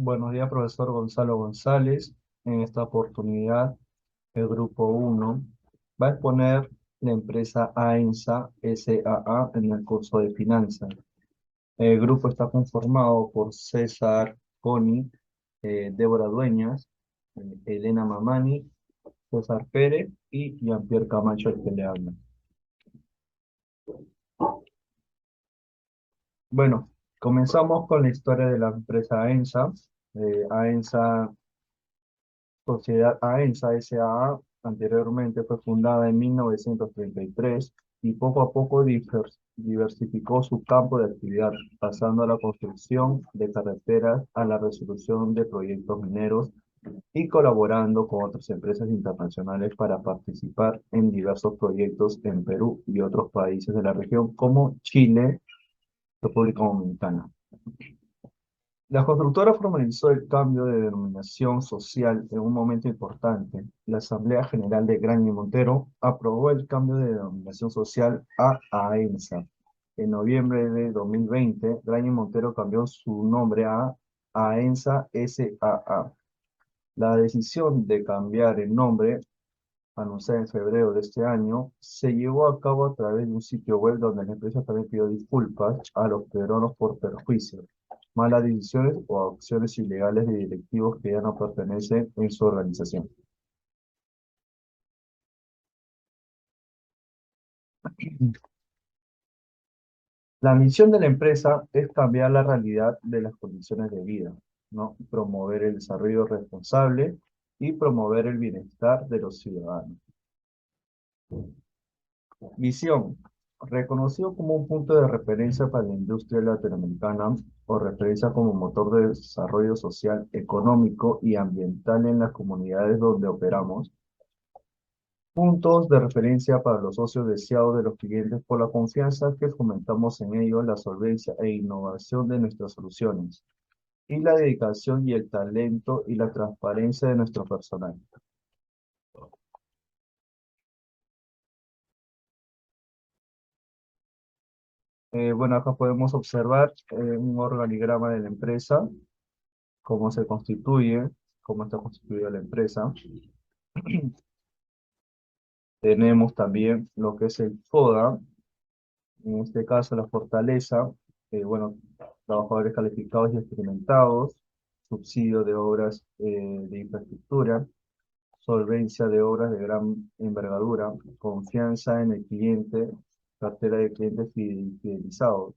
Buenos días, profesor Gonzalo González. En esta oportunidad, el grupo uno va a exponer la empresa AENSA SAA en el curso de finanzas. El grupo está conformado por César Coni, Débora Dueñas, Elena Mamani, César Pérez y Jean-Pierre Camacho, el que le habla. Bueno, comenzamos con la historia de la empresa AENSA. AENSA Sociedad AENSA S.A.A. anteriormente fue fundada en 1933 y poco a poco diversificó su campo de actividad, pasando a la construcción de carreteras, a la resolución de proyectos mineros y colaborando con otras empresas internacionales para participar en diversos proyectos en Perú y otros países de la región como Chile, República Dominicana. La constructora formalizó el cambio de denominación social en un momento importante. La Asamblea General de Graña y Montero aprobó el cambio de denominación social a AENSA. En noviembre de 2020, Graña y Montero cambió su nombre a AENSA SAA. La decisión de cambiar el nombre, anunciada en febrero de este año, se llevó a cabo a través de un sitio web donde la empresa también pidió disculpas a los peruanos por perjuicios, malas decisiones o acciones ilegales de directivos que ya no pertenecen en su organización. La misión de la empresa es cambiar la realidad de las condiciones de vida, ¿no? Promover el desarrollo responsable y promover el bienestar de los ciudadanos. Visión. Reconocido como un punto de referencia para la industria latinoamericana o referencia como motor de desarrollo social, económico y ambiental en las comunidades donde operamos. Puntos de referencia para los socios deseados de los clientes por la confianza que fomentamos en ellos, la solvencia e innovación de nuestras soluciones y la dedicación y el talento y la transparencia de nuestro personal. Bueno, acá podemos observar un organigrama de la empresa, cómo se constituye, cómo está constituida la empresa. Tenemos también lo que es el FODA, en este caso la fortaleza, bueno, trabajadores calificados y experimentados, subsidio de obras de infraestructura, solvencia de obras de gran envergadura, confianza en el cliente, cartera de clientes fidelizados.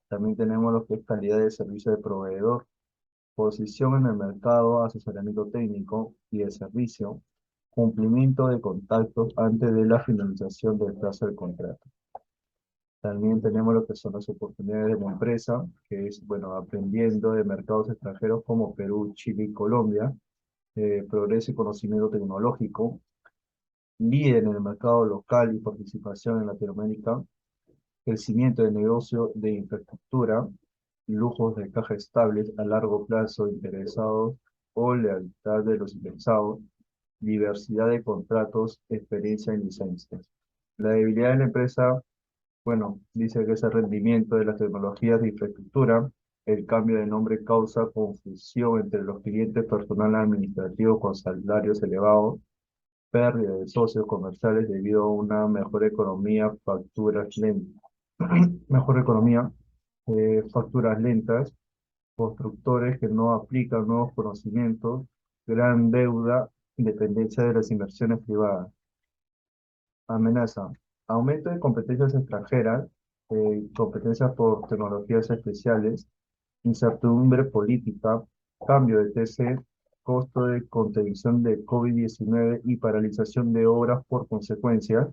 También tenemos lo que es calidad de servicio de proveedor, posición en el mercado, asesoramiento técnico y de servicio, cumplimiento de contactos antes de la finalización del plazo del contrato. También tenemos lo que son las oportunidades de la empresa, que es, bueno, aprendiendo de mercados extranjeros como Perú, Chile y Colombia, progreso y conocimiento tecnológico, líder en el mercado local y participación en Latinoamérica, crecimiento de negocio de infraestructura, lujos de caja estables a largo plazo interesados o lealtad de los interesados, diversidad de contratos, experiencia en licencias. La debilidad de la empresa, bueno, dice que es el rendimiento de las tecnologías de infraestructura, el cambio de nombre causa confusión entre los clientes personal administrativo con salarios elevados, pérdida de socios comerciales debido a una mejor economía, facturas lentas, mejor economía, facturas lentas, constructores que no aplican nuevos conocimientos, gran deuda, dependencia de las inversiones privadas. Amenaza, aumento de competencias extranjeras, competencias por tecnologías especiales, incertidumbre política, cambio de TC, costo de contención de COVID-19 y paralización de obras por consecuencia,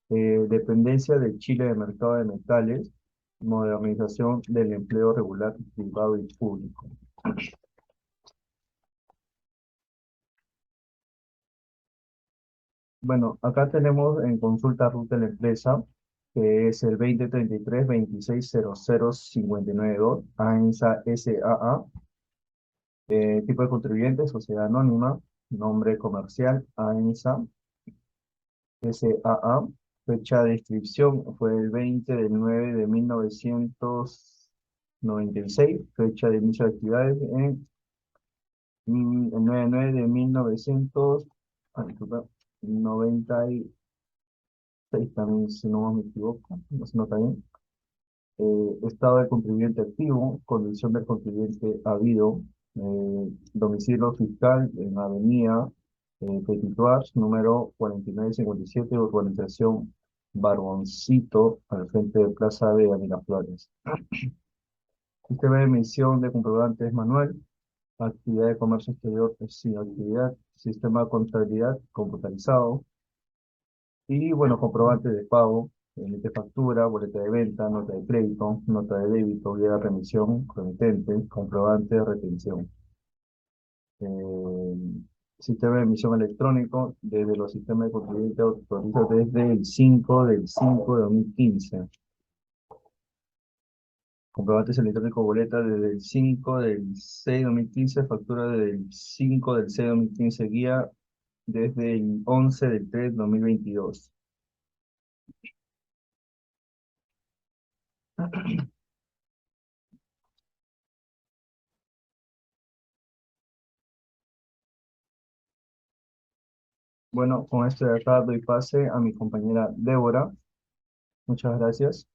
dependencia de Chile del mercado de metales, modernización del empleo regular, privado y público. Bueno, acá tenemos en consulta RUT de la empresa, que es el 2033-2600-592, ANSA SAA, tipo de contribuyente, sociedad anónima, nombre comercial, ANSA SAA, fecha de inscripción fue el 20 del 9 de 1996, fecha de inicio de actividades en El 99 de 1900, disculpa, 96 también, si no me equivoco, no se nota bien. Estado del contribuyente activo, condición del contribuyente habido, domicilio fiscal en Avenida Petit Suars, número 4957, urbanización Barboncito, al frente de Plaza de Miraflores. Sistema de emisión de comprobantes manual, actividad de comercio exterior sin actividad, sistema de contabilidad computarizado, y bueno, comprobante de pago, emite factura, boleta de venta, nota de crédito, nota de débito, guía de remisión, remitente, comprobante de retención. Eh, Sistema de emisión electrónico, desde los sistemas de contribuyente autoriza desde el 5 del 5 de 2015. Comprobantes electrónicos boleta desde el 5 del 6 de 2015, factura desde el 5 del 6 de 2015, guía desde el 11 del 3 de 2022. Bueno, con esto de acá doy pase a mi compañera Débora. Muchas gracias.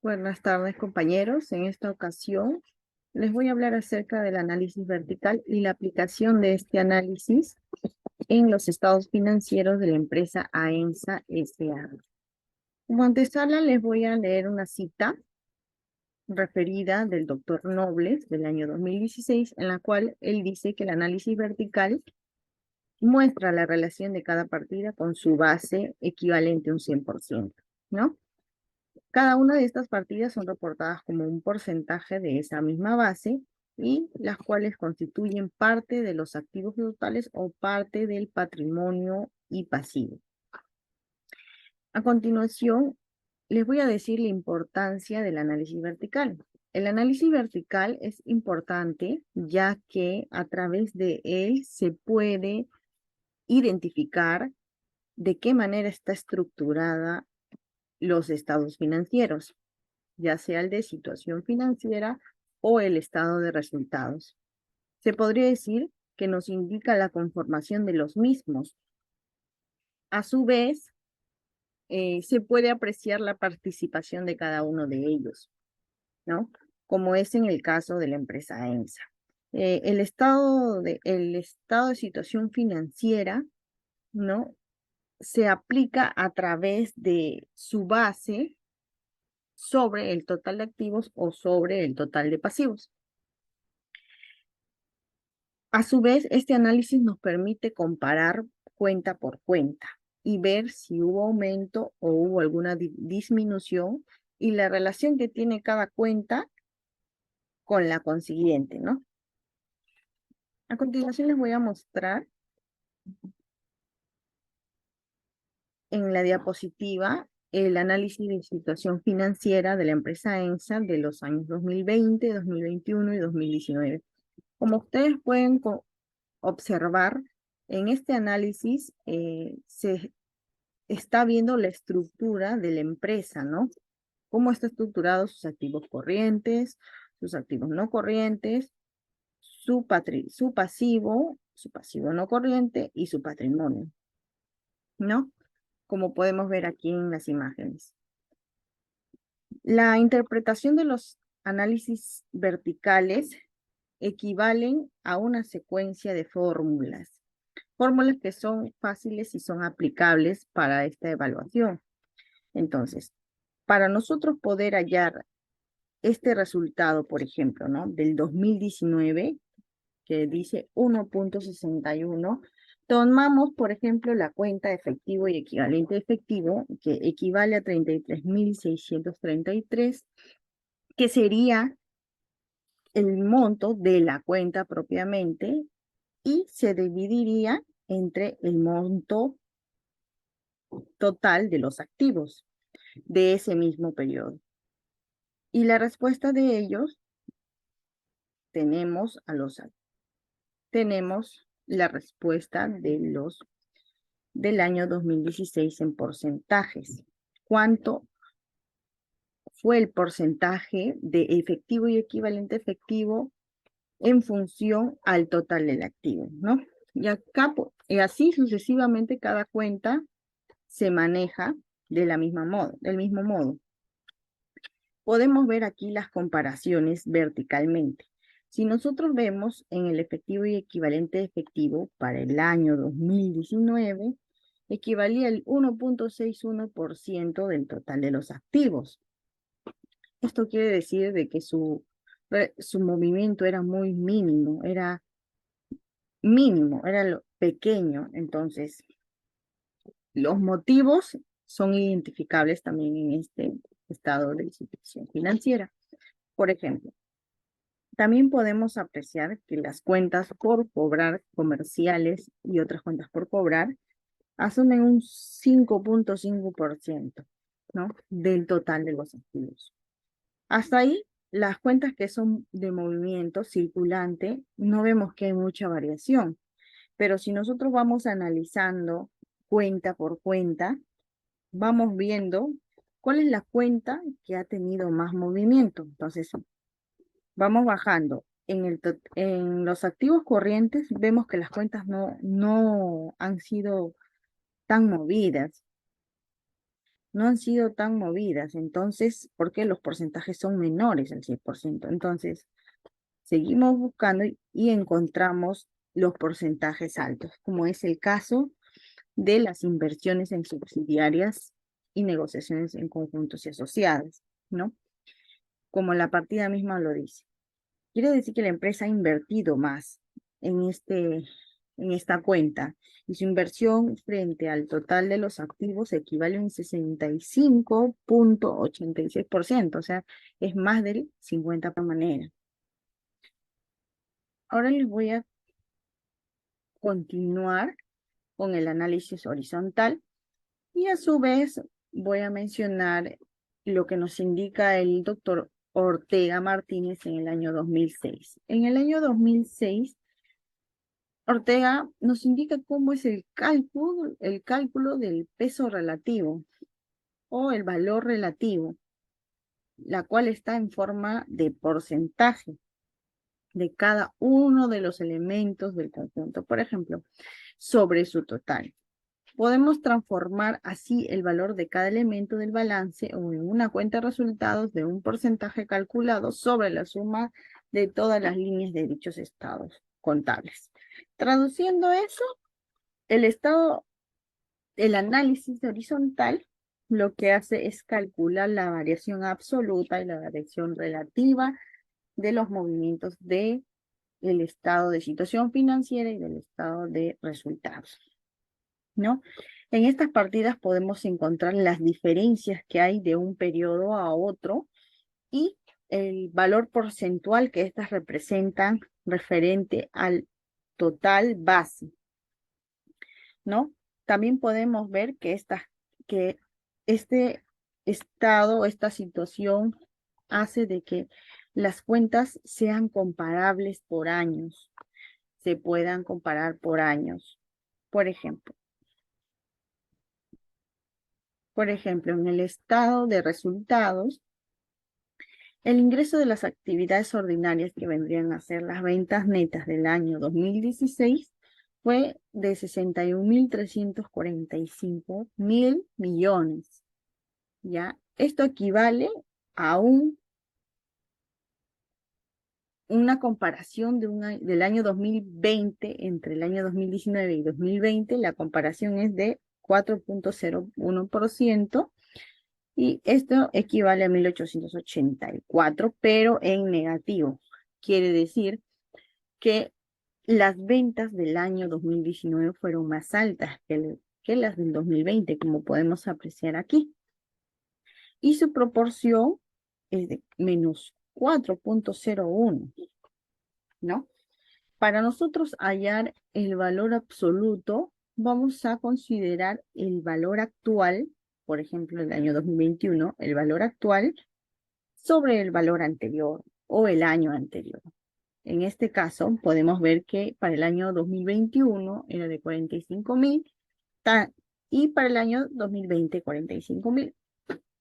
Buenas tardes, compañeros. En esta ocasión les voy a hablar acerca del análisis vertical y la aplicación de este análisis en los estados financieros de la empresa AENSA S.A. Como antesala, les voy a leer una cita referida del doctor Nobles del año 2016, en la cual él dice que el análisis vertical muestra la relación de cada partida con su base equivalente a un 100%, ¿no? Cada una de estas partidas son reportadas como un porcentaje de esa misma base y las cuales constituyen parte de los activos totales o parte del patrimonio y pasivo. A continuación, les voy a decir la importancia del análisis vertical. El análisis vertical es importante ya que a través de él se puede identificar de qué manera está estructurada los estados financieros, ya sea el de situación financiera o el estado de resultados. Se podría decir que nos indica la conformación de los mismos. A su vez, se puede apreciar la participación de cada uno de ellos, ¿no? Como es en el caso de la empresa ENSA. El estado de situación financiera, ¿no? Se aplica a través de su base sobre el total de activos o sobre el total de pasivos. A su vez, este análisis nos permite comparar cuenta por cuenta y ver si hubo aumento o hubo alguna disminución y la relación que tiene cada cuenta con la consiguiente, ¿no? A continuación les voy a mostrar en la diapositiva el análisis de situación financiera de la empresa ENSA de los años 2020, 2021 y 2019. Como ustedes pueden observar, en este análisis se está viendo la estructura de la empresa, ¿no? Cómo está estructurado sus activos corrientes, sus activos no corrientes, su pasivo no corriente y su patrimonio, ¿no? Como podemos ver aquí en las imágenes. La interpretación de los análisis verticales equivalen a una secuencia de fórmulas que son fáciles y son aplicables para esta evaluación. Entonces, para nosotros poder hallar este resultado, por ejemplo, ¿no? Del 2019, que dice 1.61, tomamos, por ejemplo, la cuenta efectivo y equivalente efectivo, que equivale a 33.633, que sería el monto de la cuenta propiamente, y se dividiría entre el monto total de los activos de ese mismo periodo. Y la respuesta de ellos, tenemos la respuesta del año 2016 en porcentajes. ¿Cuánto fue el porcentaje de efectivo y equivalente efectivo en función al total del activo, ¿no? Y acá, y así sucesivamente cada cuenta se maneja de la misma modo, del mismo modo. Podemos ver aquí las comparaciones verticalmente. Si nosotros vemos en el efectivo y equivalente efectivo para el año 2019, equivalía al 1.61% del total de los activos. Esto quiere decir de que su movimiento era muy mínimo, era lo pequeño. Entonces, los motivos son identificables también en este estado de situación financiera. Por ejemplo, también podemos apreciar que las cuentas por cobrar comerciales y otras cuentas por cobrar asumen un 5.5%, ¿no? Del total de los activos. Hasta ahí, las cuentas que son de movimiento circulante, no vemos que hay mucha variación. Pero si nosotros vamos analizando cuenta por cuenta, vamos viendo cuál es la cuenta que ha tenido más movimiento. Entonces, vamos bajando. En los activos corrientes vemos que las cuentas no han sido tan movidas. No han sido tan movidas. Entonces, porque los porcentajes son menores al 100%. Entonces, seguimos buscando y encontramos los porcentajes altos, como es el caso de las inversiones en subsidiarias y negociaciones en conjuntos y asociadas, ¿no? Como la partida misma lo dice. Quiere decir que la empresa ha invertido más en esta cuenta y su inversión frente al total de los activos equivale a un 65.86%, o sea, es más del 50% de manera. Ahora les voy a continuar con el análisis horizontal y a su vez voy a mencionar lo que nos indica el doctor Ortega Martínez en el año 2006. En el año 2006, Ortega nos indica cómo es el cálculo del peso relativo o el valor relativo, la cual está en forma de porcentaje de cada uno de los elementos del conjunto. Por ejemplo, sobre su total. Podemos transformar así el valor de cada elemento del balance o en una cuenta de resultados de un porcentaje calculado sobre la suma de todas las líneas de dichos estados contables. Traduciendo eso, el análisis horizontal lo que hace es calcular la variación absoluta y la variación relativa de los movimientos del estado de situación financiera y del estado de resultados, ¿no? En estas partidas podemos encontrar las diferencias que hay de un periodo a otro y el valor porcentual que estas representan referente al total base, ¿no? También podemos ver que este estado, esta situación hace de que las cuentas sean comparables por años, se puedan comparar por años. Por ejemplo, en el estado de resultados, el ingreso de las actividades ordinarias que vendrían a ser las ventas netas del año 2016 fue de 61.345 millones. ¿Ya? Esto equivale a una comparación del año 2020 entre el año 2019 y 2020. La comparación es de 4.01%. Y esto equivale a 1.884, pero en negativo. Quiere decir que las ventas del año 2019 fueron más altas que las del 2020, como podemos apreciar aquí. Y su proporción es de menos 4.01, ¿no? Para nosotros hallar el valor absoluto, vamos a considerar el valor actual, por ejemplo, el año 2021, el valor actual sobre el valor anterior o el año anterior. En este caso, podemos ver que para el año 2021 era de 45.000 y para el año 2020, 45.000.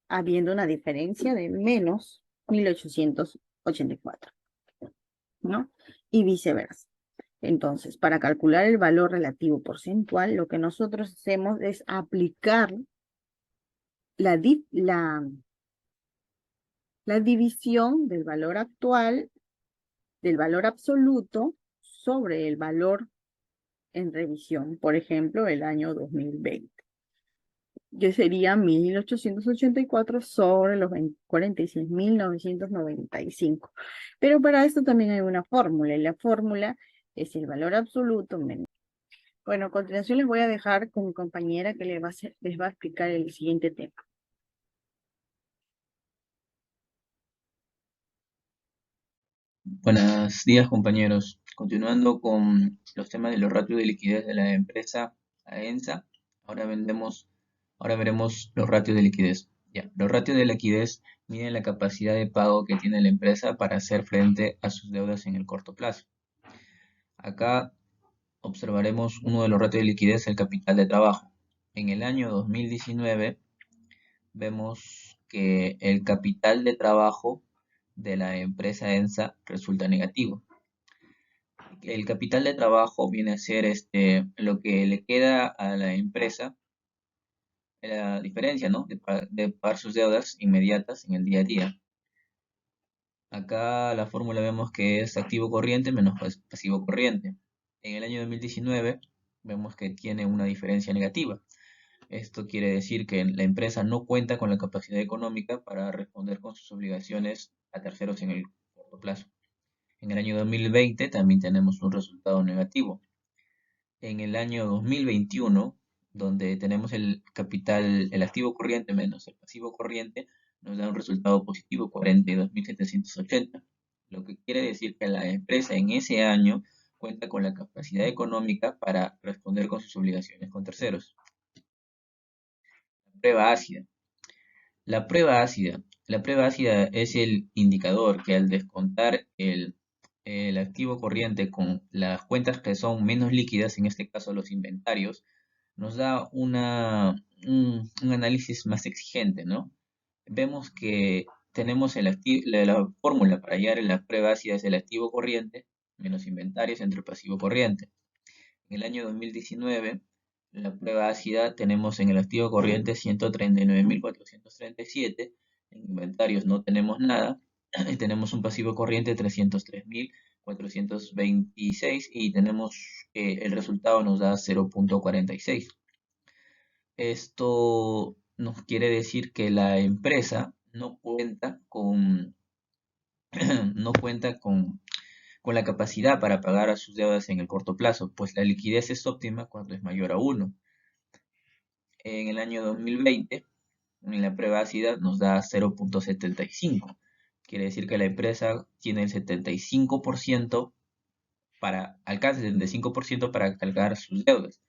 habiendo una diferencia de menos 1884, ¿no? Y viceversa. Entonces, para calcular el valor relativo porcentual, lo que nosotros hacemos es aplicar la, la división del valor actual, del valor absoluto, sobre el valor en revisión. Por ejemplo, el año 2020. Yo sería 1884 sobre los 46.995. Pero para esto también hay una fórmula, y la fórmula es el valor absoluto menos. Bueno, a continuación les voy a dejar con mi compañera que les va a explicar el siguiente tema. Buenos días, compañeros. Continuando con los temas de los ratios de liquidez de la empresa AENSA, ahora veremos los ratios de liquidez. Ya, los ratios de liquidez miden la capacidad de pago que tiene la empresa para hacer frente a sus deudas en el corto plazo. Acá observaremos uno de los ratios de liquidez, el capital de trabajo. En el año 2019 vemos que el capital de trabajo de la empresa AENSA resulta negativo. El capital de trabajo viene a ser lo que le queda a la empresa, la diferencia, ¿no? De pagar sus deudas inmediatas en el día a día. Acá la fórmula vemos que es activo corriente menos pasivo corriente. En el año 2019 vemos que tiene una diferencia negativa. Esto quiere decir que la empresa no cuenta con la capacidad económica para responder con sus obligaciones a terceros en el corto plazo. En el año 2020 también tenemos un resultado negativo. En el año 2021, donde tenemos el capital, el activo corriente menos el pasivo corriente, nos da un resultado positivo, 42.780, lo que quiere decir que la empresa en ese año cuenta con la capacidad económica para responder con sus obligaciones con terceros. Prueba ácida. La prueba ácida es el indicador que al descontar el activo corriente con las cuentas que son menos líquidas, en este caso los inventarios, nos da un análisis más exigente, ¿no? Vemos que tenemos la fórmula para hallar la prueba ácida es el activo corriente menos inventarios entre pasivo corriente. En el año 2019, la prueba ácida tenemos en el activo corriente 139.437, en inventarios no tenemos nada, tenemos un pasivo corriente 303.426 y tenemos el resultado nos da 0.46. Esto nos quiere decir que la empresa no cuenta no cuenta con la capacidad para pagar a sus deudas en el corto plazo, pues la liquidez es óptima cuando es mayor a 1. En el año 2020, en la prueba ácida nos da 0.75. Quiere decir que la empresa tiene el 75% alcanza el 75% para cargar sus deudas.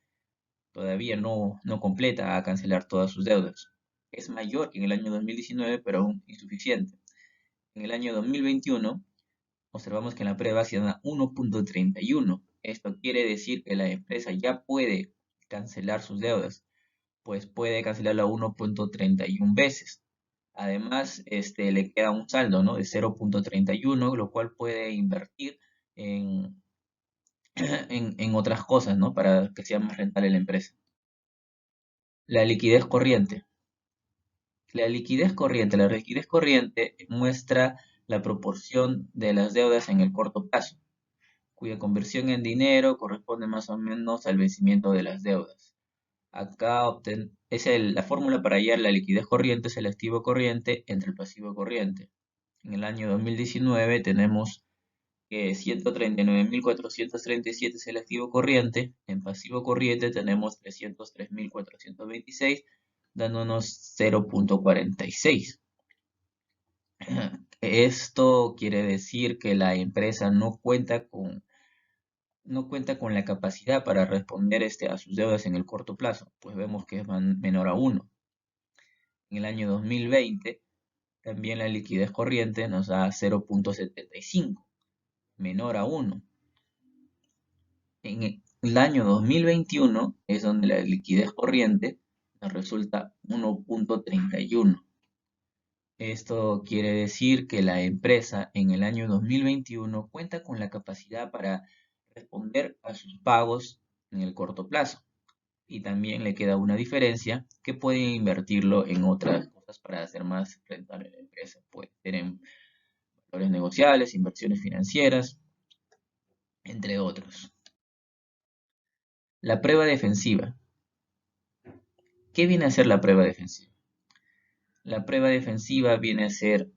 Todavía no completa a cancelar todas sus deudas. Es mayor que en el año 2019, pero aún insuficiente. En el año 2021 observamos que en la prueba se da 1.31. Esto quiere decir que la empresa ya puede cancelar sus deudas, pues puede cancelarla 1.31 veces. Además, le queda un saldo, ¿no? De 0.31, lo cual puede invertir en, en otras cosas, ¿no? Para que sea más rentable la empresa. La liquidez corriente. La liquidez corriente muestra la proporción de las deudas en el corto plazo, cuya conversión en dinero corresponde más o menos al vencimiento de las deudas. Acá la fórmula para hallar la liquidez corriente es el activo corriente entre el pasivo corriente. En el año 2019 tenemos que 139.437 es el activo corriente, en pasivo corriente tenemos 303.426, dándonos 0.46. Esto quiere decir que la empresa no cuenta con la capacidad para responder a sus deudas en el corto plazo, pues vemos que es menor a 1. En el año 2020, también la liquidez corriente nos da 0.75, menor a 1. En el año 2021 es donde la liquidez corriente nos resulta 1.31. Esto quiere decir que la empresa en el año 2021 cuenta con la capacidad para responder a sus pagos en el corto plazo. Y también le queda una diferencia que puede invertirlo en otras cosas para hacer más rentable la empresa. Puede ser en valores negociables, inversiones financieras, entre otros. La prueba defensiva. ¿Qué viene a ser la prueba defensiva? La prueba defensiva viene a ser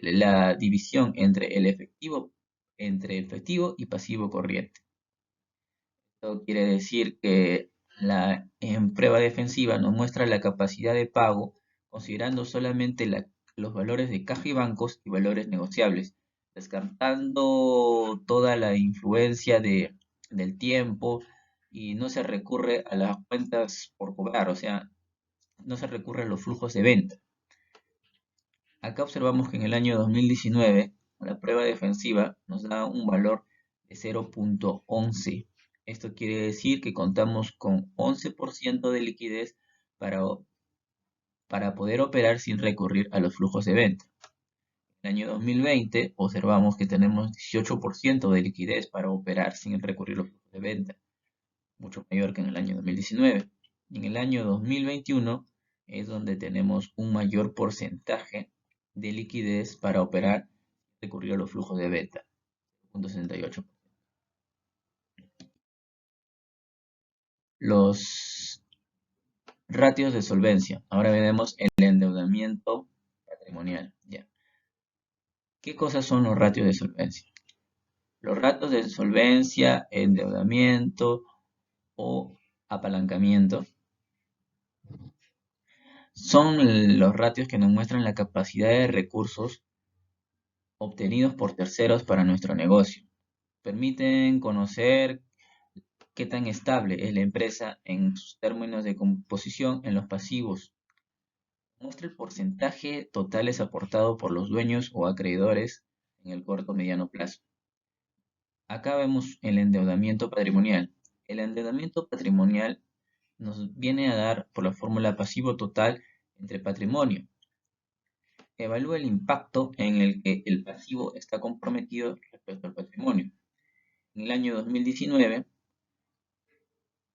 la división entre efectivo y pasivo corriente. Esto quiere decir que en prueba defensiva nos muestra la capacidad de pago considerando solamente los valores de caja y bancos y valores negociables, descartando toda la influencia del tiempo y no se recurre a las cuentas por cobrar, o sea, no se recurre a los flujos de venta. Acá observamos que en el año 2019 la prueba defensiva nos da un valor de 0.11. Esto quiere decir que contamos con 11% de liquidez para poder operar sin recurrir a los flujos de venta. En el año 2020 observamos que tenemos 18% de liquidez para operar sin recurrir a los flujos de venta, mucho mayor que en el año 2019. Y en el año 2021 es donde tenemos un mayor porcentaje de liquidez para operar sin recurrir a los flujos de venta, 0.68. Los ratios de solvencia. Ahora veremos el endeudamiento patrimonial. Ya. ¿Qué cosas son los ratios de solvencia? Los ratios de solvencia, endeudamiento o apalancamiento son los ratios que nos muestran la capacidad de recursos obtenidos por terceros para nuestro negocio. Permiten conocer qué tan estable es la empresa en sus términos de composición en los pasivos. Muestra el porcentaje totales aportado por los dueños o acreedores en el corto o mediano plazo. Acá vemos el endeudamiento patrimonial. El endeudamiento patrimonial nos viene a dar por la fórmula pasivo total entre patrimonio. Evalúa el impacto en el que el pasivo está comprometido respecto al patrimonio. En el año 2019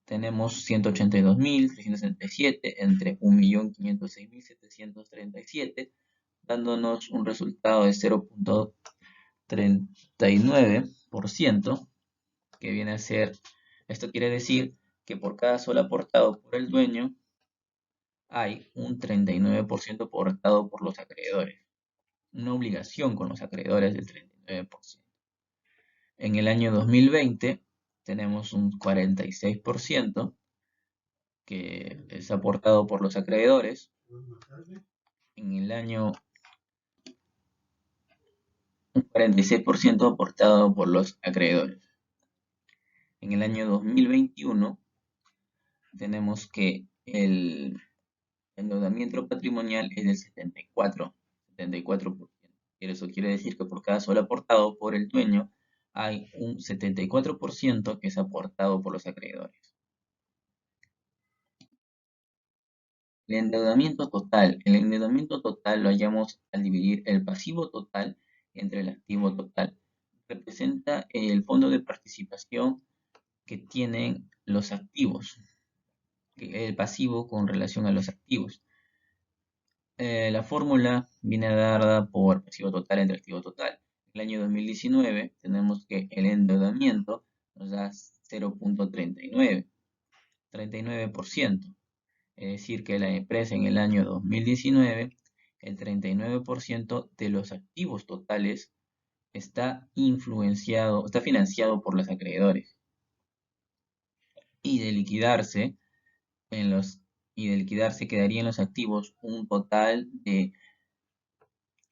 tenemos 182.367 entre 1.506.737, dándonos un resultado de 0.39%, que viene a ser, esto quiere decir que por cada sol aportado por el dueño, hay un 39% aportado por los acreedores. Una obligación con los acreedores del 39%. En el año 2020 tenemos un 46% que es aportado por los acreedores. En el año un 46% aportado por los acreedores. En el año 2021 tenemos que el endeudamiento patrimonial es del 74%. Y eso quiere decir que por cada sol aportado por el dueño hay un 74% que es aportado por los acreedores. El endeudamiento total. El endeudamiento total lo hallamos al dividir el pasivo total entre el activo total. Representa el fondo de participación que tienen los activos, el pasivo con relación a los activos. La fórmula viene dada por pasivo total entre activo total. En el año 2019 tenemos que el endeudamiento nos da 0.39%. Es decir, que la empresa en el año 2019, el 39% de los activos totales está financiado por los acreedores. Y de liquidarse quedaría en los activos un total de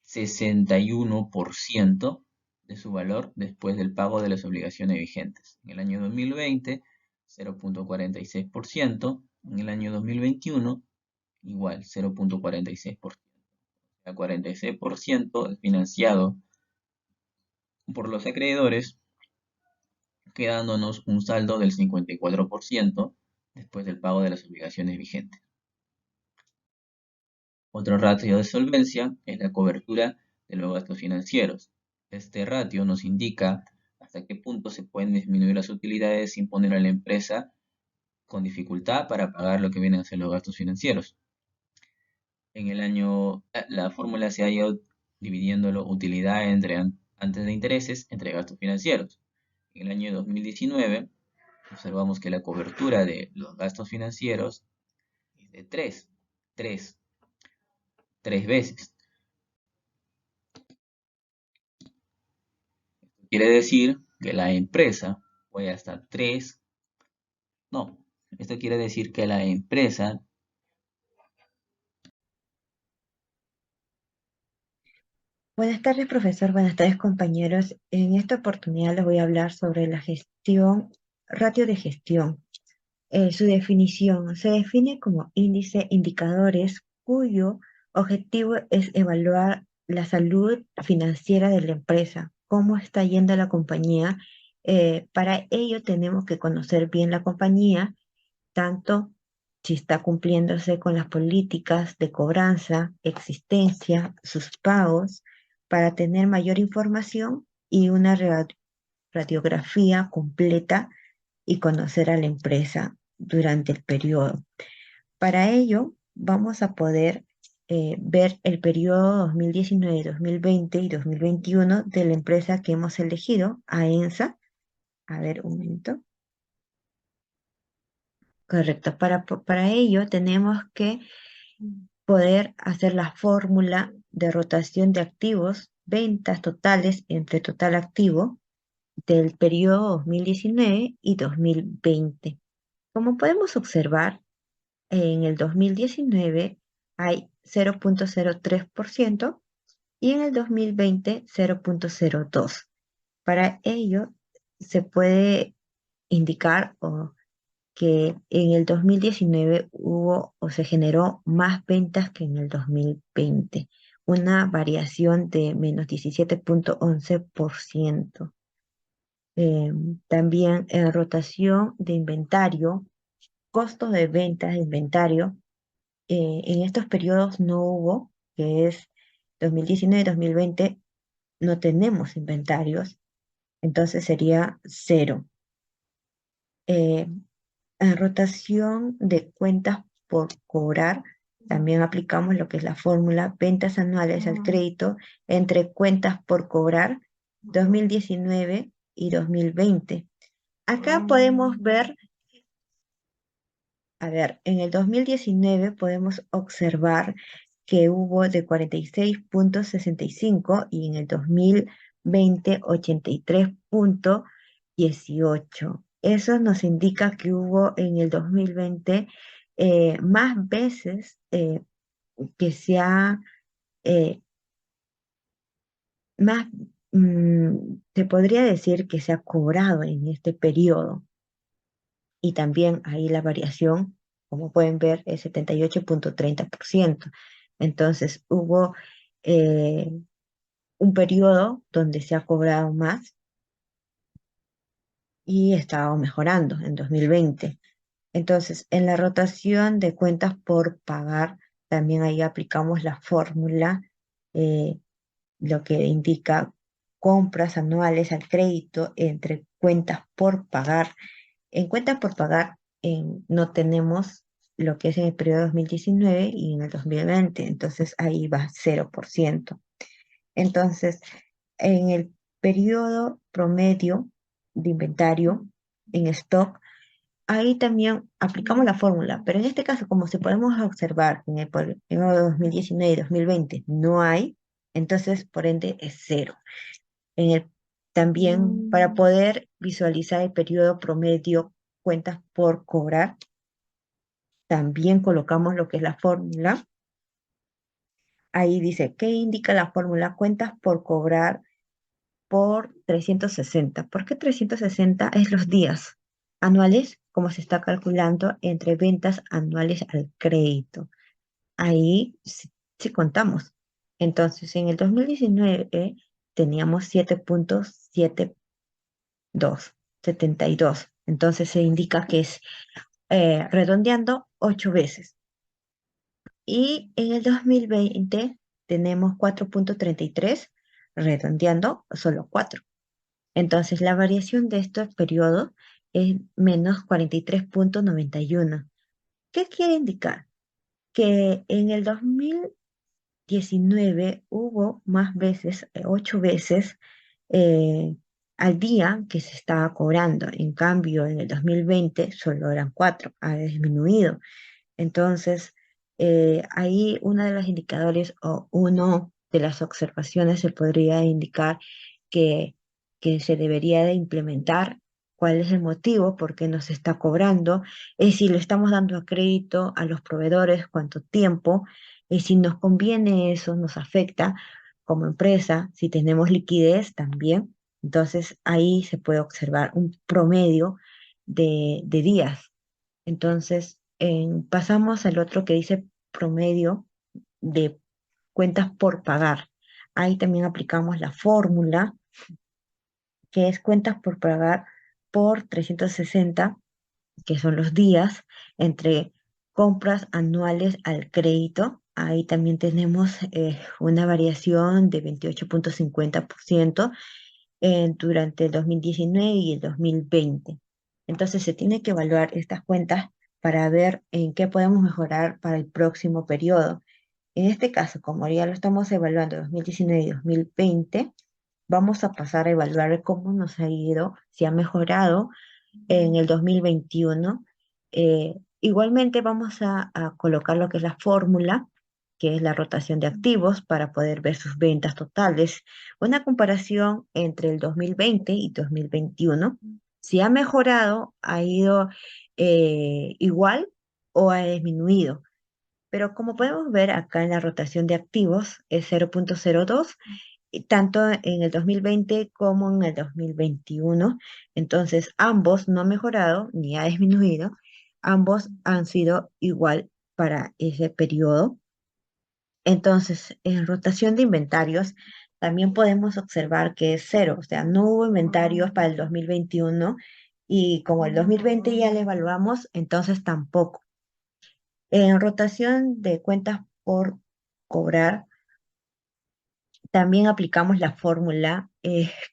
61% de su valor después del pago de las obligaciones vigentes. En el año 2020, 0.46%. En el año 2021, igual, 0.46%. El 46% financiado por los acreedores, quedándonos un saldo del 54% después del pago de las obligaciones vigentes. Otro ratio de solvencia es la cobertura de los gastos financieros. Este ratio nos indica hasta qué punto se pueden disminuir las utilidades sin poner a la empresa con dificultad para pagar lo que vienen a ser los gastos financieros. La fórmula se ha ido dividiendo utilidad antes de intereses entre gastos financieros. En el año 2019 observamos que la cobertura de los gastos financieros es de 3 veces. Quiere decir que la empresa puede hasta 3, no, esto quiere decir que la empresa. Buenas tardes, profesor. Buenas tardes, compañeros. En esta oportunidad les voy a hablar sobre la gestión, ratio de gestión. Su definición se define como índice indicadores cuyo objetivo es evaluar la salud financiera de la empresa, cómo está yendo la compañía. Para ello tenemos que conocer bien la compañía, tanto si está cumpliéndose con las políticas de cobranza, existencia, sus pagos, para tener mayor información y una radiografía completa y conocer a la empresa durante el periodo. Para ello, vamos a poder ver el periodo 2019, 2020 y 2021 de la empresa que hemos elegido, AENSA. A ver, un momento. Correcto. Para ello tenemos que poder hacer la fórmula de rotación de activos, ventas totales entre total activo del periodo 2019 y 2020. Como podemos observar, en el 2019 hay 0.03% y en el 2020 0.02%. Para ello se puede indicar que en el 2019 hubo o se generó más ventas que en el 2020, una variación de menos 17.11%. También en rotación de inventario, costos de ventas de inventario, en estos periodos no hubo, que es 2019-2020, no tenemos inventarios, entonces sería cero. En rotación de cuentas por cobrar, también aplicamos lo que es la fórmula ventas anuales al crédito entre cuentas por cobrar 2019 y 2020. Acá podemos ver, a ver, en el 2019 podemos observar que hubo de 46.65 y en el 2020 83.18. Eso nos indica que hubo en el 2020 más veces que se ha, más, se podría decir que se ha cobrado en este periodo. Y también ahí la variación, como pueden ver, es 78.30%. Entonces hubo eh, un periodo donde se ha cobrado más y estaba mejorando en 2020. Entonces, en la rotación de cuentas por pagar, también ahí aplicamos la fórmula, eh, lo que indica compras anuales al crédito entre cuentas por pagar. En cuentas por pagar no tenemos lo que es en el periodo 2019 y en el 2020, entonces ahí va 0%. Entonces, en el periodo promedio de inventario en stock, ahí también aplicamos la fórmula, pero en este caso, como se podemos observar en el periodo 2019 y 2020 no hay, entonces por ende es cero. También para poder visualizar el periodo promedio cuentas por cobrar, también colocamos lo que es la fórmula. Ahí dice, ¿qué indica la fórmula? Cuentas por cobrar por 360. ¿Por qué 360? Es los días anuales, como se está calculando entre ventas anuales al crédito. Ahí sí contamos. Entonces, en el 2019 teníamos 7.72. Entonces se indica que es redondeando 8 veces. Y en el 2020 tenemos 4,33, redondeando solo 4. Entonces, la variación de estos periodos es menos 43,91. ¿Qué quiere indicar? Que en el 2019 hubo más veces, 8 veces eh, al día que se estaba cobrando. En cambio, en el 2020 solo eran 4, ha disminuido. Entonces, ahí uno de los indicadores o uno de las observaciones se podría indicar que, que se debería de implementar cuál es el motivo, por qué nos está cobrando, si le estamos dando a crédito a los proveedores, cuánto tiempo, si nos conviene eso, nos afecta como empresa, si tenemos liquidez también. Entonces, ahí se puede observar un promedio de días. Entonces, pasamos al otro que dice promedio de cuentas por pagar. Ahí también aplicamos la fórmula, que es cuentas por pagar por 360, que son los días entre compras anuales al crédito. Ahí también tenemos una variación de 28,50% durante el 2019 y el 2020. Entonces se tiene que evaluar estas cuentas para ver en qué podemos mejorar para el próximo periodo. En este caso, como ya lo estamos evaluando 2019 y 2020, vamos a pasar a evaluar cómo nos ha ido, si ha mejorado en el 2021. Igualmente vamos a colocar lo que es la fórmula, que es la rotación de activos, para poder ver sus ventas totales. Una comparación entre el 2020 y 2021. Si ha mejorado, ha ido igual o ha disminuido. Pero como podemos ver acá en la rotación de activos es 0,02, y tanto en el 2020 como en el 2021. Entonces, ambos no han mejorado ni ha disminuido. Ambos han sido igual para ese periodo. Entonces, en rotación de inventarios, también podemos observar que es cero, o sea, no hubo inventarios para el 2021 y como el 2020 ya le evaluamos, entonces tampoco. En rotación de cuentas por cobrar, también aplicamos la fórmula,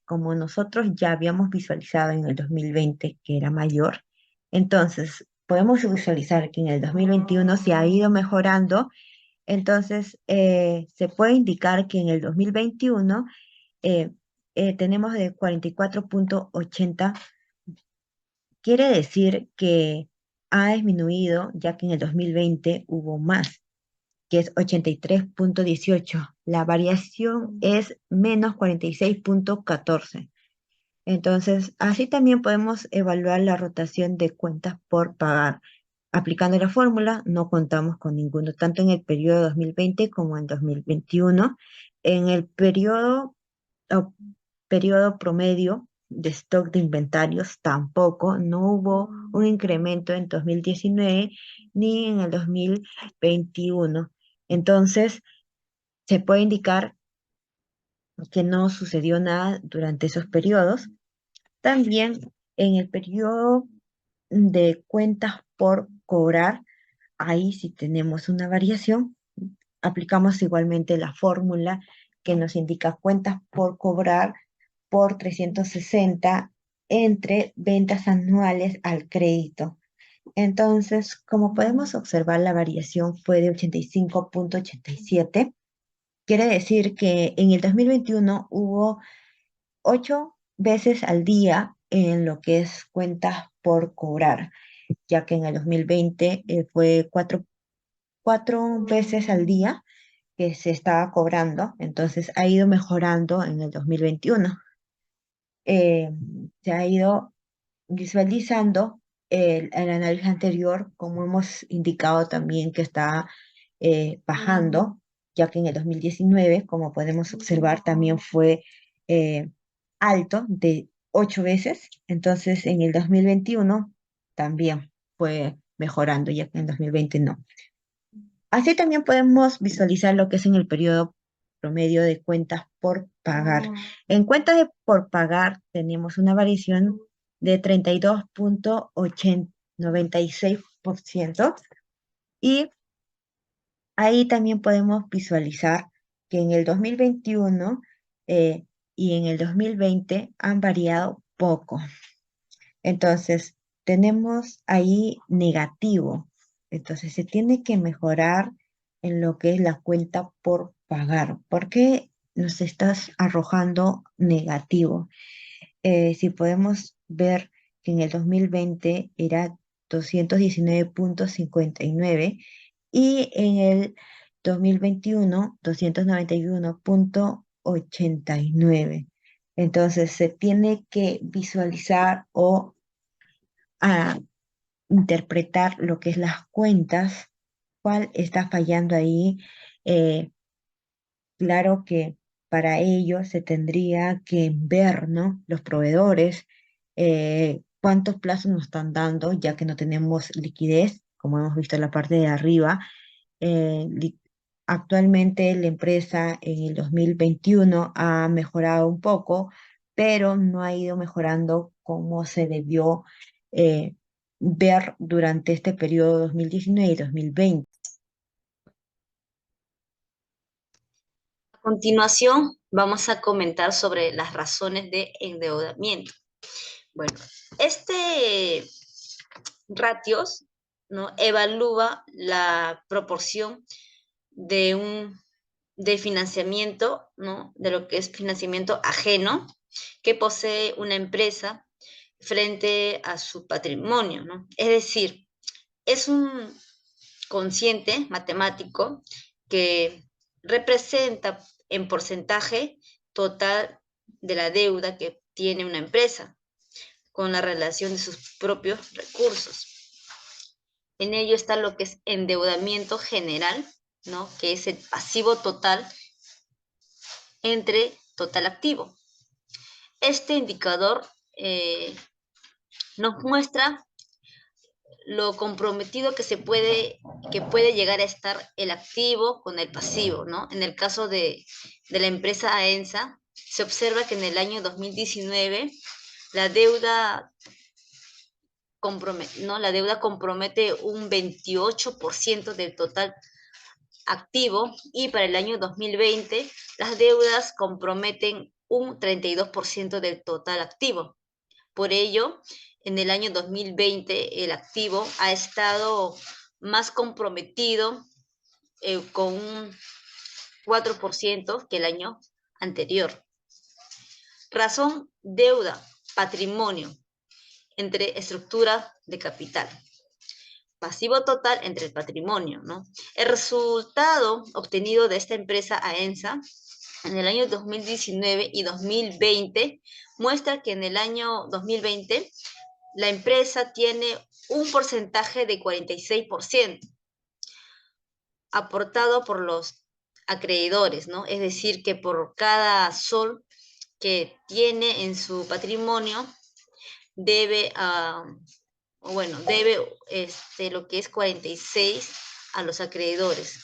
como nosotros ya habíamos visualizado en el 2020 que era mayor. Entonces, podemos visualizar que en el 2021 se ha ido mejorando. Entonces, se puede indicar que en el 2021 eh, tenemos de 44,80. Quiere decir que ha disminuido, ya que en el 2020 hubo más, que es 83,18. La variación es menos 46,14. Entonces, así también podemos evaluar la rotación de cuentas por pagar. Aplicando la fórmula, no contamos con ninguno, tanto en el periodo 2020 como en 2021. En el o periodo promedio de stock de inventarios tampoco, no hubo un incremento en 2019 ni en el 2021. Entonces, se puede indicar que no sucedió nada durante esos periodos. También en el periodo de cuentas por cobrar, ahí sí tenemos una variación. Aplicamos igualmente la fórmula que nos indica cuentas por cobrar por 360 entre ventas anuales al crédito. Entonces, como podemos observar, la variación fue de 85,87. Quiere decir que en el 2021 hubo 8 veces al día en lo que es cuentas por cobrar, ya que en el 2020 fue cuatro veces al día que se estaba cobrando, entonces ha ido mejorando en el 2021. Eh, Se ha ido visualizando el análisis anterior, como hemos indicado también que está bajando, ya que en el 2019, como podemos observar, también fue eh, alto de 8 veces, entonces en el 2021 también fue mejorando, ya que en 2020 no. Así también podemos visualizar lo que es en el periodo promedio de cuentas por pagar. En cuentas por pagar tenemos una variación de 32,96% y ahí también podemos visualizar que en el 2021 y en el 2020 han variado poco. Entonces, tenemos ahí negativo. Entonces, se tiene que mejorar en lo que es la cuenta por pagar. ¿Por qué nos estás arrojando negativo? Si podemos ver que en el 2020 era 219,59 y en el 2021 291,89. Entonces se tiene que visualizar o interpretar lo que es las cuentas, cuál está fallando ahí. eh, Claro que para ello se tendría que ver, ¿no? Los proveedores, cuántos plazos nos están dando, ya que no tenemos liquidez, como hemos visto en la parte de arriba. Eh, li- Actualmente la empresa en el 2021 ha mejorado un poco, pero no ha ido mejorando como se debió eh, ver durante este periodo 2019 y 2020. A continuación, vamos a comentar sobre las razones de endeudamiento. Bueno, este ratios, ¿no?, evalúa la proporción de de financiamiento, ¿no?, de lo que es financiamiento ajeno que posee una empresa frente a su patrimonio, ¿no? Es decir, es un consciente matemático que representa en porcentaje total de la deuda que tiene una empresa con la relación de sus propios recursos. En ello está lo que es endeudamiento general, ¿no?, que es el pasivo total entre total activo. Este indicador nos muestra lo comprometido que puede llegar a estar el activo con el pasivo, ¿no? En el caso de la empresa AENSA, se observa que en el año 2019 la deuda la deuda compromete un 28% del total activo y para el año 2020 las deudas comprometen un 32% del total activo. Por ello, en el año 2020 el activo ha estado más comprometido con un 4% que el año anterior. Razón, deuda, patrimonio entre estructura de capital. Pasivo total entre el patrimonio, ¿no? El resultado obtenido de esta empresa AENSA en el año 2019 y 2020 muestra que en el año 2020 la empresa tiene un porcentaje de 46% aportado por los acreedores, ¿no? Es decir, que por cada sol que tiene en su patrimonio debe debe lo que es 46 a los acreedores,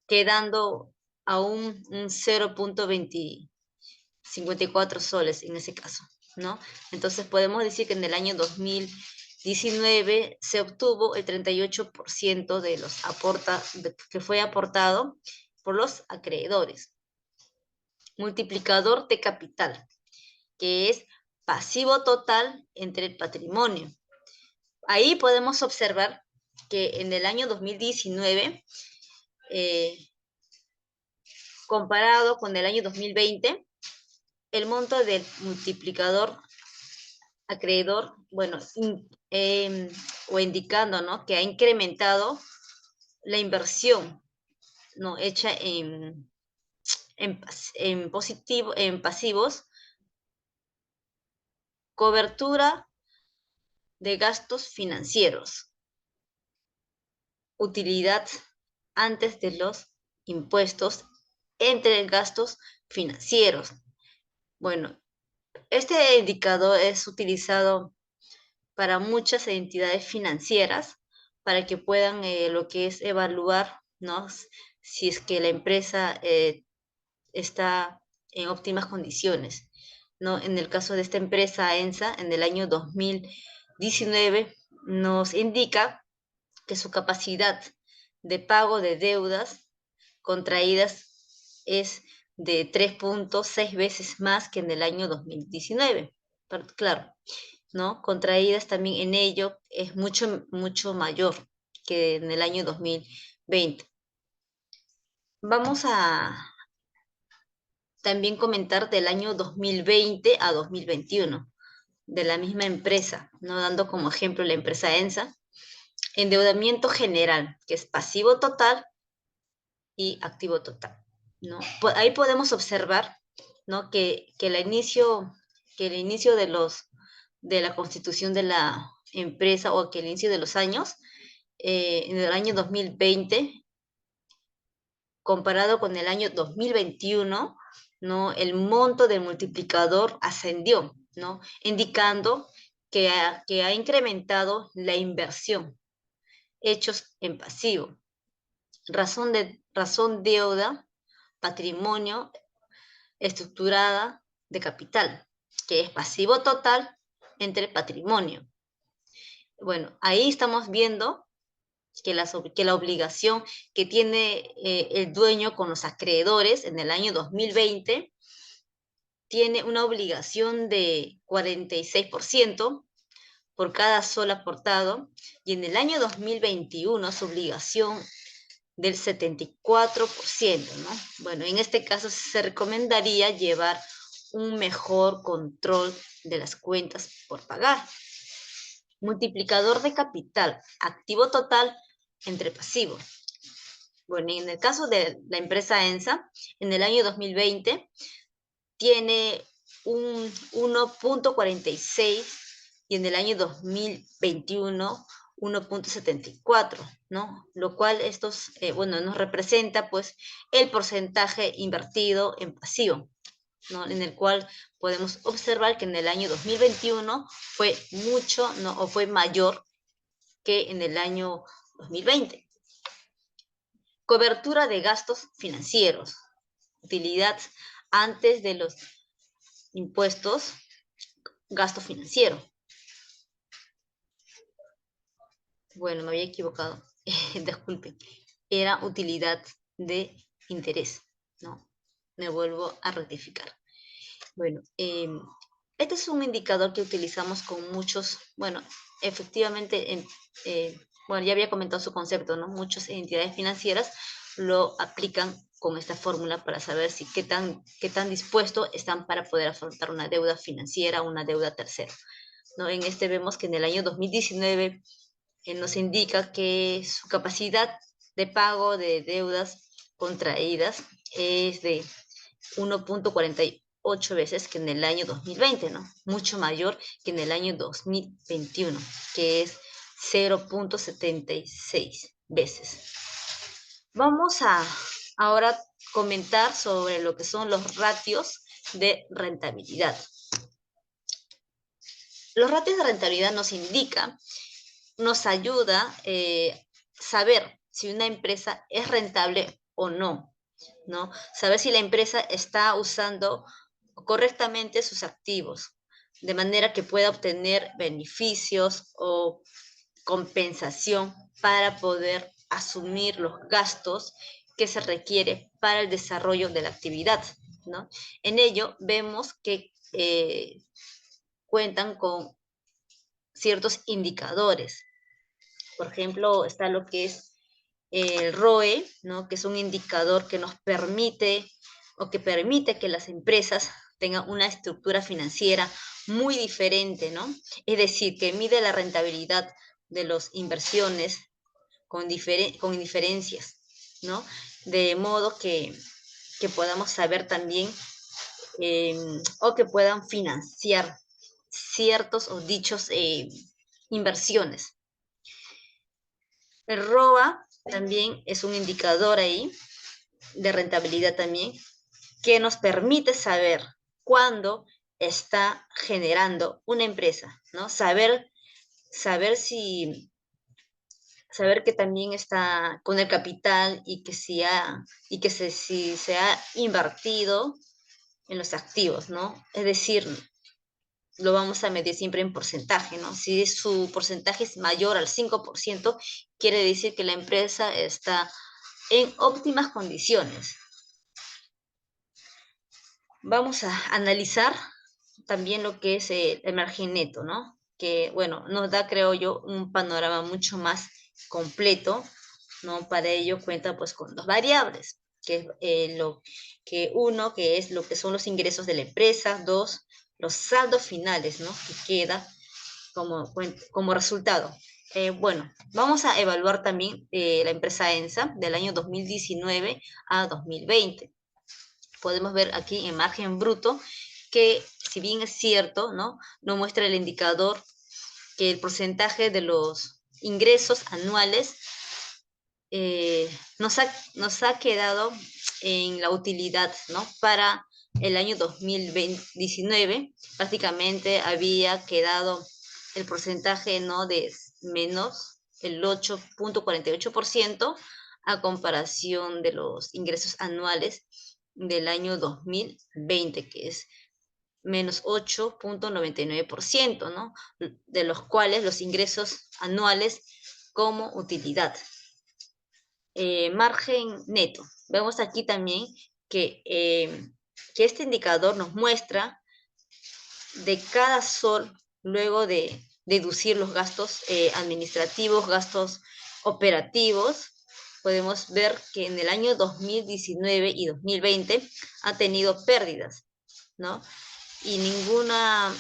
quedando aún un 0,54 soles en ese caso, ¿no? Entonces podemos decir que en el año 2019 se obtuvo el 38% de los que fue aportado por los acreedores. Multiplicador de capital, que es pasivo total entre el patrimonio. Ahí podemos observar que en el año 2019, comparado con el año 2020, el monto del multiplicador acreedor, bueno, o indicando, ¿no?, que ha incrementado la inversión, ¿no?, hecha en pasivos, cobertura de gastos financieros, utilidad antes de los impuestos entre gastos financieros. Bueno, este indicador es utilizado para muchas entidades financieras para que puedan lo que es evaluar, ¿no?, si es que la empresa está en óptimas condiciones, ¿no? En el caso de esta empresa ENSA, en el año 2019 nos indica que su capacidad de pago de deudas contraídas es de 3.6 veces más que en el año 2019. Pero, claro, ¿no? Contraídas también en ello es mucho, mucho mayor que en el año 2020. Vamos a también comentar del año 2020 a 2021 de la misma empresa, ¿no? Dando como ejemplo la empresa ENSA. Endeudamiento general, que es pasivo total y activo total, ¿no? Ahí podemos observar, ¿no? Que el inicio de la constitución de la empresa, o que el inicio de los años, en el año 2020, comparado con el año 2021, ¿no? El monto del multiplicador ascendió, ¿no? Indicando que ha incrementado la inversión hechos en pasivo. Razón deuda, patrimonio estructurada de capital, que es pasivo total entre patrimonio. Bueno, ahí estamos viendo que la obligación que tiene el dueño con los acreedores en el año 2020 tiene una obligación de 46% por cada sol aportado, y en el año 2021 su obligación del 74%, ¿no? Bueno, en este caso se recomendaría llevar un mejor control de las cuentas por pagar. Multiplicador de capital, activo total entre pasivo. Bueno, en el caso de la empresa ENSA, en el año 2020 tiene un 1.46 y en el año 2021 1.74, ¿no? Lo cual bueno, nos representa pues el porcentaje invertido en pasivo, ¿no? En el cual podemos observar que en el año 2021 fue mucho, ¿no? O fue mayor que en el año 2020. Cobertura de gastos financieros, utilidad antes de los impuestos, gasto financiero. Bueno, me había equivocado, disculpen. Era utilidad de interés, ¿no? Me vuelvo a rectificar. Bueno, este es un indicador que utilizamos con muchos, bueno, efectivamente, bueno, ya había comentado su concepto, ¿no? Muchas entidades financieras lo aplican con esta fórmula para saber si qué tan dispuestos están para poder afrontar una deuda financiera o una deuda tercera, ¿no? En este vemos que en el año 2019 nos indica que su capacidad de pago de deudas contraídas es de 1.48 veces que en el año 2020, ¿no? Mucho mayor que en el año 2021, que es 0.76 veces. Vamos a ahora comentar sobre lo que son los ratios de rentabilidad. Los ratios de rentabilidad nos ayuda a saber si una empresa es rentable o no, ¿no? Saber si la empresa está usando correctamente sus activos, de manera que pueda obtener beneficios o compensación para poder asumir los gastos que se requiere para el desarrollo de la actividad, ¿no? En ello vemos que cuentan con ciertos indicadores. Por ejemplo, está lo que es el ROE, ¿no? Que es un indicador que nos permite que las empresas tengan una estructura financiera muy diferente, ¿no? Es decir, que mide la rentabilidad de las inversiones con diferencias, ¿no? De modo que podamos saber también o que puedan financiar ciertos o dichos inversiones. El ROA también es un indicador ahí de rentabilidad también que nos permite saber cuándo está generando una empresa, ¿no? Saber que también está con el capital y que si se ha invertido en los activos, ¿no? Es decir, lo vamos a medir siempre en porcentaje, ¿no? Si su porcentaje es mayor al 5%, quiere decir que la empresa está en óptimas condiciones. Vamos a analizar también lo que es el margen neto, ¿no? Que, bueno, nos da, creo yo, un panorama mucho más completo, ¿no? Para ello cuenta, pues, con dos variables, que es que es lo que son los ingresos de la empresa, dos, los saldos finales, ¿no? Que queda como resultado. Bueno, vamos a evaluar también la empresa ENSA del año 2019 a 2020. Podemos ver aquí en margen bruto que, si bien es cierto, no muestra el indicador que el porcentaje de los ingresos anuales nos ha quedado en la utilidad, ¿no? Para el año 2019 prácticamente había quedado el porcentaje, ¿no?, de menos el 8.48% a comparación de los ingresos anuales del año 2020, que es menos 8.99%, ¿no? De los cuales los ingresos anuales como utilidad. Margen neto. Vemos aquí también que este indicador nos muestra de cada sol, luego de deducir los gastos administrativos, gastos operativos, podemos ver que en el año 2019 y 2020 ha tenido pérdidas, ¿no? Y ninguna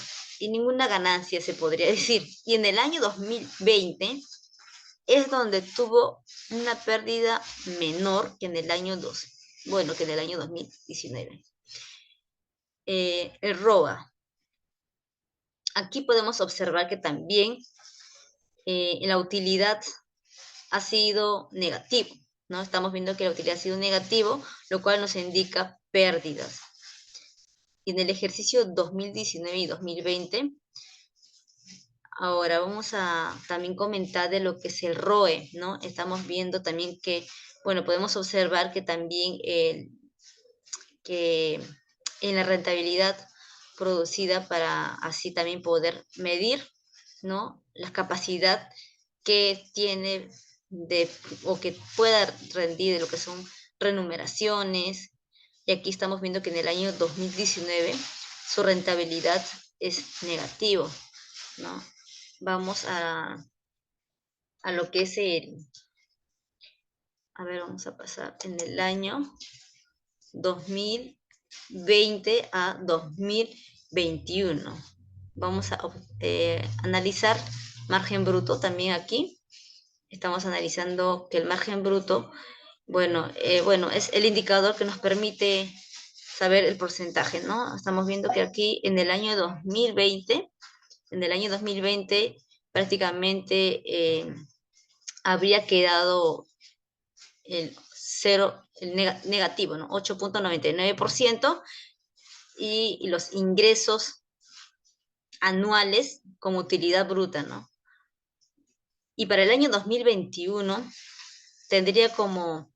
ganancia, se podría decir. Y en el año 2020 es donde tuvo una pérdida menor que en el año 2019. El ROA. Aquí podemos observar que también la utilidad ha sido negativo, ¿no? Estamos viendo que la utilidad ha sido negativo, lo cual nos indica pérdidas. Y en el ejercicio 2019 y 2020, ahora vamos a también comentar de lo que es el ROE, ¿no? Estamos viendo también que, bueno, podemos observar que también que en la rentabilidad producida para así también poder medir, ¿no?, la capacidad que tiene o que pueda rendir de lo que son remuneraciones. Y aquí estamos viendo que en el año 2019 su rentabilidad es negativo, ¿no? Vamos a lo que es vamos a pasar en el año 2020 a 2021. Vamos a analizar margen bruto también aquí. Estamos analizando que el margen bruto, bueno, es el indicador que nos permite saber el porcentaje, ¿no? Estamos viendo que aquí en el año 2020, prácticamente habría quedado el negativo, ¿no? 8.99%, y los ingresos anuales como utilidad bruta, ¿no? Y para el año 2021 tendría como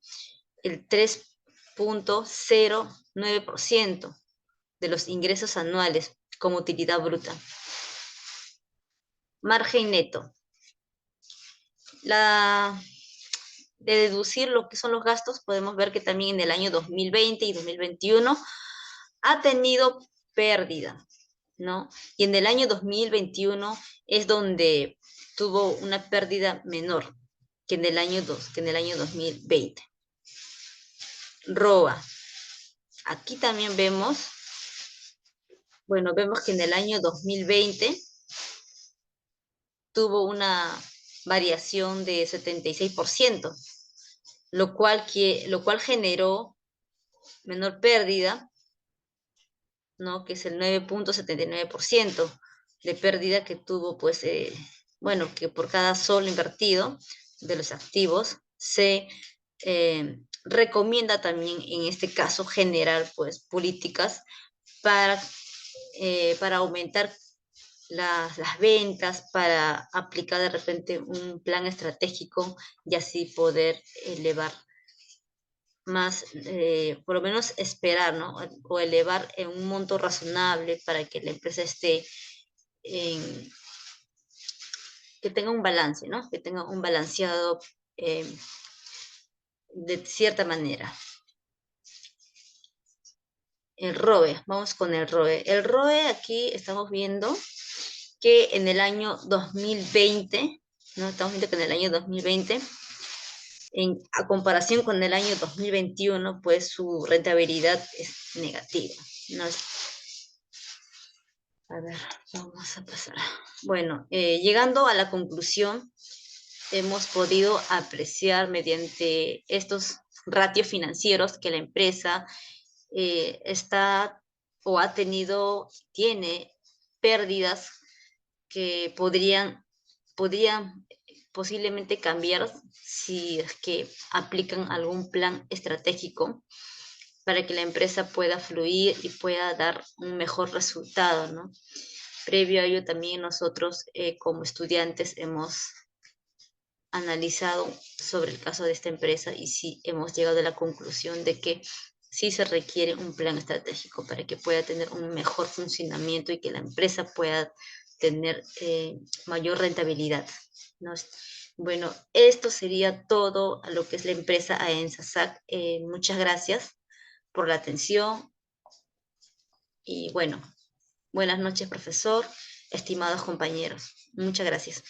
el 3.09% de los ingresos anuales como utilidad bruta. Margen neto. De deducir lo que son los gastos, podemos ver que también en el año 2020 y 2021 ha tenido pérdida, ¿no? Y en el año 2021 es donde tuvo una pérdida menor que en el año 2020. ROA. Aquí también vemos que en el año 2020 tuvo una variación de 76%, lo cual generó menor pérdida, ¿no?, que es el 9.79% de pérdida que tuvo, pues, que por cada sol invertido de los activos se recomienda también en este caso generar, pues, políticas para aumentar las ventas, para aplicar de repente un plan estratégico y así poder elevar más, por lo menos esperar, ¿no?, o elevar en un monto razonable para que la empresa esté que tenga un balance, ¿no? Que tenga un balanceado de cierta manera. El ROE, vamos con el ROE. El ROE aquí estamos viendo que en el año 2020, ¿no? Estamos viendo que en el año 2020, a comparación con el año 2021, pues su rentabilidad es negativa, ¿no? A ver, vamos a pasar. Bueno, llegando a la conclusión, hemos podido apreciar mediante estos ratios financieros que la empresa está o ha tenido, tiene pérdidas que podrían posiblemente cambiar si es que aplican algún plan estratégico para que la empresa pueda fluir y pueda dar un mejor resultado, ¿no? Previo a ello también nosotros como estudiantes hemos analizado sobre el caso de esta empresa y sí hemos llegado a la conclusión de que sí se requiere un plan estratégico para que pueda tener un mejor funcionamiento y que la empresa pueda tener mayor rentabilidad, ¿no? Bueno, esto sería todo a lo que es la empresa Aensa SAC. Muchas gracias por la atención y bueno, buenas noches, profesor, estimados compañeros. Muchas gracias.